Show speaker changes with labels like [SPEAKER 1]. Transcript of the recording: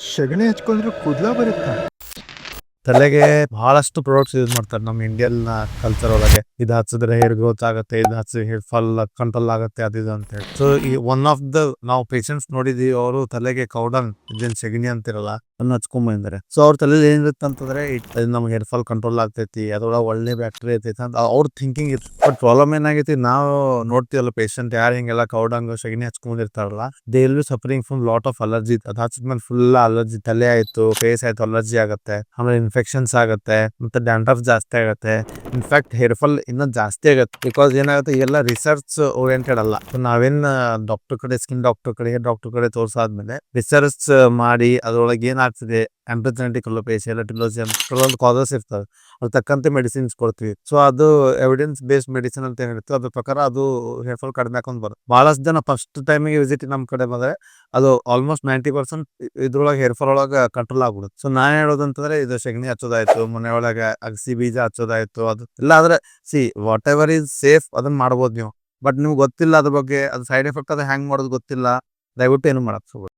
[SPEAKER 1] ಸಗಣಿ ಹಚ್ಕೊಂಡ್ರೆ ಕೂದಲ ಬರುತ್ತಾ?
[SPEAKER 2] ತಲೆಗೆ ಬಹಳಷ್ಟು ಪ್ರಾಡಕ್ಟ್ಸ್ ಯೂಸ್ ಮಾಡ್ತಾರೆ ನಮ್ಮ ಇಂಡಿಯನ್ ಕಲ್ಚರ್ ಒಳಗೆ. ಇದು ಹಚ್ಚಿದ್ರೆ ಹೇರ್ ಗ್ರೋತ್ ಆಗುತ್ತೆ, ಇದು ಹಚ್ಚಿ ಹೇರ್ ಫಾಲ್ ಕಂಟ್ರೋಲ್ ಆಗುತ್ತೆ, ಅದಿದು ಅಂತ ಹೇಳಿ. ಸೊ ಈ ಒನ್ ಆಫ್ ದ ನಾವು ಪೇಷಂಟ್ಸ್ ನೋಡಿದೀವಿ, ಅವರು ತಲೆಗೆ ಕೌಡನ್ ಇದೇನ್ ಸೆಗಣಿ ಅಂತಿರಲ್ಲ ಅದನ್ನ ಹಚ್ಕೊಂಡ್ ಬಂದಿದ್ದಾರೆ. ಸೊ ಅವ್ರ ತಲೆಯಲ್ಲಿ ಏನಿರುತ್ತೆ ಅಂತಂದ್ರೆ ನಮ್ಗೆ ಹೇರ್ ಫಾಲ್ ಕಂಟ್ರೋಲ್ ಆಗ್ತೈತಿ, ಅದ್ರೊಳಗೆ ಒಳ್ಳೆ ಬ್ಯಾಕ್ಟೀರಿಯಾ ಐತೈತಿ ಅಂತ ಅವ್ರ ಥಿಂಕಿಂಗ್ ಇತ್ತು. ಬಟ್ ಪ್ರಾಬ್ಲಮ್ ಏನಾಗೈತಿ, ನಾವು ನೋಡ್ತೀವಲ್ಲ ಪೇಷಂಟ್ ಯಾರು ಹಿಂಗೆಲ್ಲ ಕೌಡಂಗ್ ಸೆಗಣಿ ಹಚ್ಕೊಂಡಿರ್ತಾರಲ್ಲ, they will be suffering from lot of allergy. ಅದ್ ಹಚ್ಚಿದ್ಮೇಲೆ ಫುಲ್ ಅಲರ್ಜಿ, ತಲೆ ಆಯ್ತು, ಫೇಸ್ ಆಯ್ತು, ಅಲರ್ಜಿ ಆಗುತ್ತೆ, ಆಮೇಲೆ ಇನ್ಫೆಕ್ಷನ್ಸ್ ಆಗುತ್ತೆ, ಮತ್ತೆ ಡ್ಯಾಂಡ್ರಫ್ ಜಾಸ್ತಿ ಆಗುತ್ತೆ. ಇನ್ಫ್ಯಾಕ್ಟ್ ಹೇರ್ ಫಾಲ್ ಇನ್ನೂ ಜಾಸ್ತಿ ಆಗುತ್ತೆ. ಬಿಕಾಸ್ ಏನಾಗುತ್ತೆ, ಎಲ್ಲ ರಿಸರ್ಚ್ ಓರಿಯೆಂಟೆಡ್ ಅಲ್ಲ. ನಾವೇನ್ ಡಾಕ್ಟರ್ ಕಡೆ, ಸ್ಕಿನ್ ಡಾಕ್ಟರ್ ಕಡೆ, ಹೇರ್ ಡಾಕ್ಟರ್ ಕಡೆ ತೋರ್ಸಾದ್ಮೇಲೆ ರಿಸರ್ಚ್ ಮಾಡಿ ಅದ್ರೊಳಗೆ ಏನಾಗ್ತಿದೆ, ಆಂಬ್ರೊಜೆನೆಟಿಕ್ ಅಲೋಪೇಶಿಯಾ, ರೆಟಿನೋಸಿಯಂ, ಕೆಲವೊಂದು ಕಾಸಸ್ ಇರ್ತವೆ, ಅದ್ರ ತಕ್ಕಂತೆ ಮೆಡಿಸಿನ್ಸ್ ಕೊಡ್ತೀವಿ. ಸೊ ಅದು ಎವಿಡೆನ್ಸ್ ಬೇಸ್ಡ್ ಮೆಡಿಸಿನ್ ಅಂತ ಏನಿರುತ್ತೆ ಅದ್ರ ಪ್ರಕಾರ ಅದು ಹೇರ್ ಫಾಲ್ ಕಡಿಮೆ ಹಾಕೊಂಡ್ ಬರುತ್ತೆ. ಬಹಳಷ್ಟು ಜನ ಫಸ್ಟ್ ಟೈಮಿಗೆ ವಿಸಿಟ್ ನಮ್ ಕಡೆ ಬಂದ್ರೆ ಅದು ಆಲ್ಮೋಸ್ಟ್ 90% ಇದ್ರೊಳಗೆ ಹೇರ್ ಫಾಲ್ ಒಳಗೆ ಕಂಟ್ರೋಲ್ ಆಗ್ಬಿಡುತ್ತೆ. ಸೊ ನಾನ್ ಹೇಳೋದಂತಂದ್ರೆ, ಇದು ಸೆಗಣಿ ಹಚ್ಚೋದಾಯ್ತು, ಮನೆ ಒಳಗೆ ಅಗಸಿ ಬೀಜ ಹಚ್ಚೋದಾಯ್ತು, ಅದು ಇಲ್ಲ ಆದ್ರೆ ವಾಟ್ ಎವರ್ ಈಸ್ ಸೇಫ್ ಅದನ್ನ ಮಾಡ್ಬೋದು ನೀವು. ಬಟ್ ನಿಮ್ಗೆ ಗೊತ್ತಿಲ್ಲ ಅದ್ರ ಬಗ್ಗೆ, ಅದು ಸೈಡ್ ಎಫೆಕ್ಟ್ ಅದು ಹ್ಯಾಂಗ್ ಮಾಡೋದು ಗೊತ್ತಿಲ್ಲ, ದಯವಿಟ್ಟು ಏನು ಮಾಡಕ್ ಹೋಗ್ಬೇಡಿ.